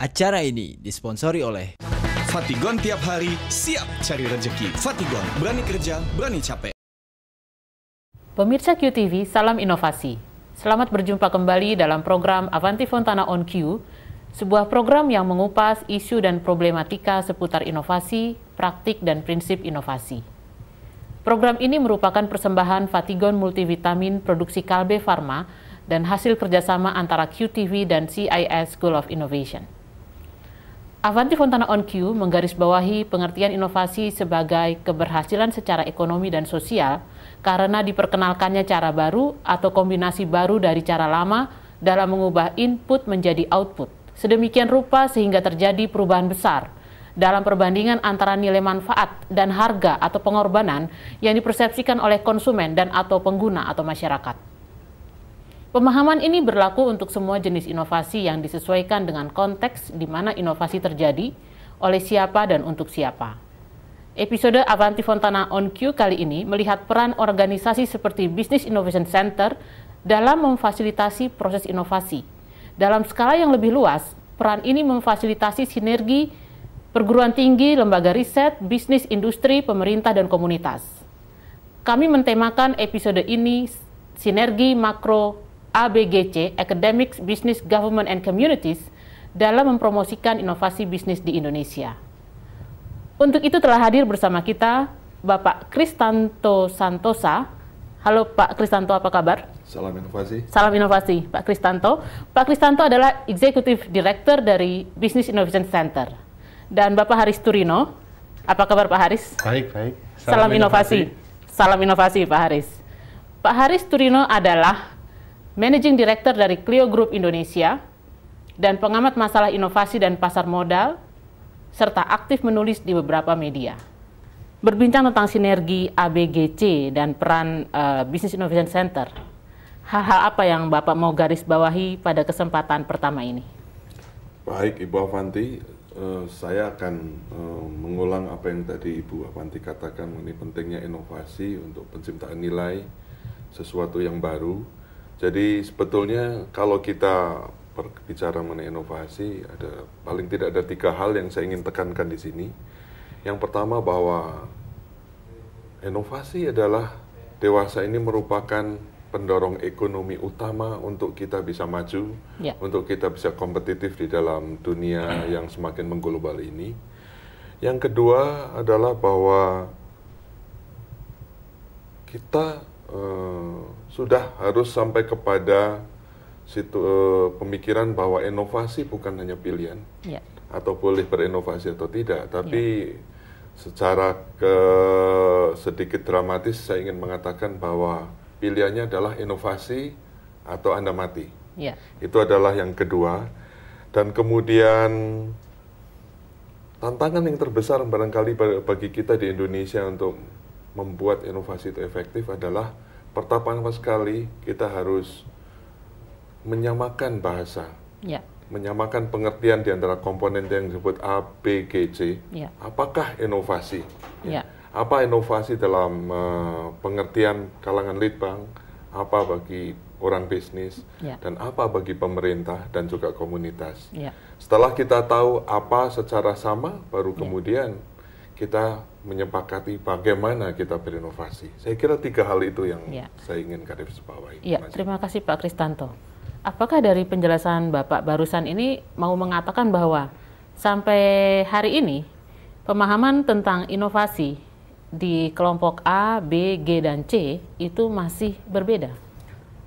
Acara ini disponsori oleh Fatigon tiap hari siap cari rezeki. Fatigon, berani kerja, berani capek. Pemirsa QTV, salam inovasi. Selamat berjumpa kembali dalam program Avanti Fontana on Q, sebuah program yang mengupas isu dan problematika seputar inovasi, praktik, dan prinsip inovasi. Program ini merupakan persembahan Fatigon Multivitamin produksi Kalbe Pharma dan hasil kerjasama antara QTV dan CIS School of Innovation. Avanti Fontana on Q menggarisbawahi pengertian inovasi sebagai keberhasilan secara ekonomi dan sosial karena diperkenalkannya cara baru atau kombinasi baru dari cara lama dalam mengubah input menjadi output. Sedemikian rupa sehingga terjadi perubahan besar dalam perbandingan antara nilai manfaat dan harga atau pengorbanan yang dipersepsikan oleh konsumen dan atau pengguna atau masyarakat. Pemahaman ini berlaku untuk semua jenis inovasi yang disesuaikan dengan konteks di mana inovasi terjadi, oleh siapa dan untuk siapa. Episode Avanti Fontana on Q kali ini melihat peran organisasi seperti Business Innovation Center dalam memfasilitasi proses inovasi. Dalam skala yang lebih luas, peran ini memfasilitasi sinergi perguruan tinggi, lembaga riset, bisnis, industri, pemerintah, dan komunitas. Kami mentemakan episode ini sinergi makro ABGC, Academics, Business, Government, and Communities, dalam mempromosikan inovasi bisnis di Indonesia. Untuk itu telah hadir bersama kita Bapak Kristanto Santosa. Halo Pak Kristanto, apa kabar? Salam inovasi. Salam inovasi, Pak Kristanto. Pak Kristanto adalah Executive Director dari Business Innovation Center. Dan Bapak Haris Turino. Apa kabar Pak Haris? Baik, baik. Salam inovasi. Salam inovasi Pak Haris. Pak Haris Turino adalah Managing Director dari Clio Group Indonesia dan pengamat masalah inovasi dan pasar modal, serta aktif menulis di beberapa media. Berbincang tentang sinergi ABGC dan peran Business Innovation Center, hal-hal apa yang Bapak mau garis bawahi pada kesempatan pertama ini? Baik, Ibu Avanti, saya akan mengulang apa yang tadi Ibu Avanti katakan mengenai pentingnya inovasi untuk penciptaan nilai, sesuatu yang baru. Jadi sebetulnya kalau kita berbicara mengenai inovasi, paling tidak ada 3 hal yang saya ingin tekankan di sini. Yang pertama bahwa inovasi adalah dewasa ini merupakan pendorong ekonomi utama untuk kita bisa maju, untuk kita bisa kompetitif di dalam dunia yang semakin mengglobal ini. Yang kedua adalah bahwa kita sudah harus sampai kepada pemikiran bahwa inovasi bukan hanya pilihan, atau boleh berinovasi atau tidak, tapi secara sedikit dramatis saya ingin mengatakan bahwa pilihannya adalah inovasi atau Anda mati. Itu adalah yang kedua. Dan kemudian tantangan yang terbesar barangkali bagi kita di Indonesia untuk membuat inovasi itu efektif adalah pertama sekali kita harus menyamakan bahasa, menyamakan pengertian di antara komponen yang disebut A, B, G, C. Apakah inovasi? Apa inovasi dalam pengertian kalangan litbang, apa bagi orang bisnis, dan apa bagi pemerintah dan juga komunitas. Setelah kita tahu apa secara sama, baru kemudian kita menyepakati bagaimana kita berinovasi. Saya kira 3 hal itu yang saya ingin garis bawahi. Terima kasih Pak Kristanto. Apakah dari penjelasan Bapak barusan ini mau mengatakan bahwa sampai hari ini pemahaman tentang inovasi di kelompok A, B, G, dan C itu masih berbeda?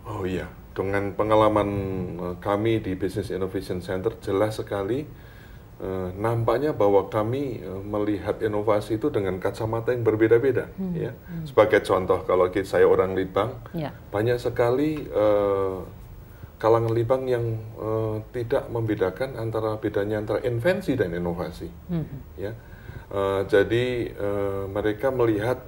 Oh iya, dengan pengalaman kami di Business Innovation Center jelas sekali nampaknya bahwa kami melihat inovasi itu dengan kacamata yang berbeda-beda. Sebagai contoh, kalau saya orang litbang, banyak sekali kalangan litbang yang tidak membedakan bedanya antara invensi dan inovasi. Jadi mereka melihat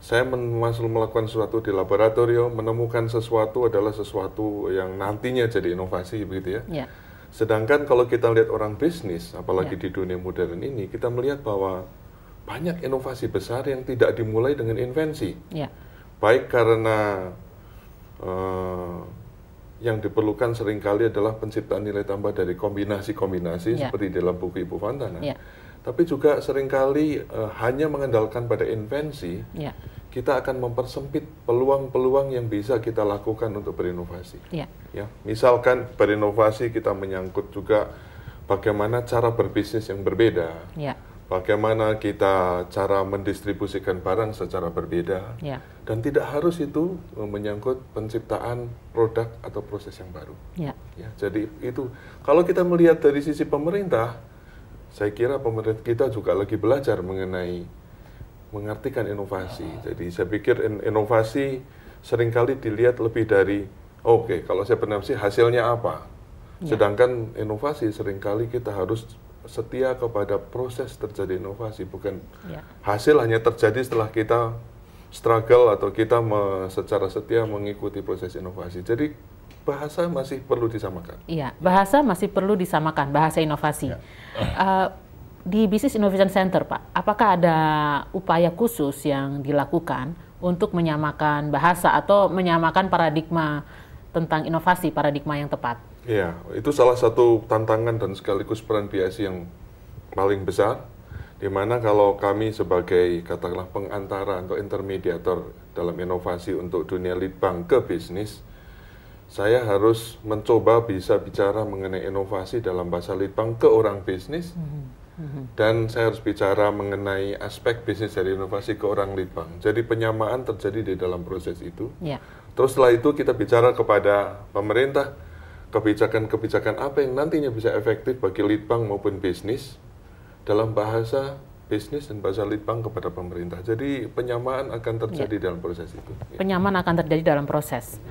saya melakukan sesuatu di laboratorium, menemukan sesuatu adalah sesuatu yang nantinya jadi inovasi, begitu ya. Sedangkan kalau kita lihat orang bisnis, apalagi di dunia modern ini, kita melihat bahwa banyak inovasi besar yang tidak dimulai dengan invensi. Baik karena yang diperlukan seringkali adalah penciptaan nilai tambah dari kombinasi-kombinasi seperti dalam buku Ibu Fantana. Tapi juga seringkali hanya mengandalkan pada invensi, kita akan mempersempit peluang-peluang yang bisa kita lakukan untuk berinovasi. Ya, misalkan berinovasi kita menyangkut juga bagaimana cara berbisnis yang berbeda, bagaimana kita cara mendistribusikan barang secara berbeda, dan tidak harus itu menyangkut penciptaan produk atau proses yang baru. Jadi itu kalau kita melihat dari sisi pemerintah, saya kira pemerintah kita juga lagi belajar mengenai mengartikan inovasi. Jadi saya pikir inovasi seringkali dilihat lebih dari, kalau saya berinovasi hasilnya apa. Sedangkan inovasi seringkali kita harus setia kepada proses terjadi inovasi, bukan hasil hanya terjadi setelah kita struggle atau kita secara setia mengikuti proses inovasi. Jadi bahasa masih perlu disamakan. Iya, bahasa masih perlu disamakan, bahasa inovasi. Di Business Innovation Center, Pak, apakah ada upaya khusus yang dilakukan untuk menyamakan bahasa atau menyamakan paradigma tentang inovasi, paradigma yang tepat? Iya, itu salah satu tantangan dan sekaligus peran BIC yang paling besar, di mana kalau kami sebagai katakanlah pengantara atau intermediator dalam inovasi untuk dunia litbang ke bisnis, saya harus mencoba bisa bicara mengenai inovasi dalam bahasa litbang ke orang bisnis, dan saya harus bicara mengenai aspek bisnis dari inovasi ke orang litbang. Jadi penyamaan terjadi di dalam proses itu. Terus setelah itu kita bicara kepada pemerintah, kebijakan-kebijakan apa yang nantinya bisa efektif bagi litbang maupun bisnis dalam bahasa bisnis dan bahasa litbang kepada pemerintah. Jadi penyamaan akan terjadi dalam proses itu. Penyamaan akan terjadi dalam proses.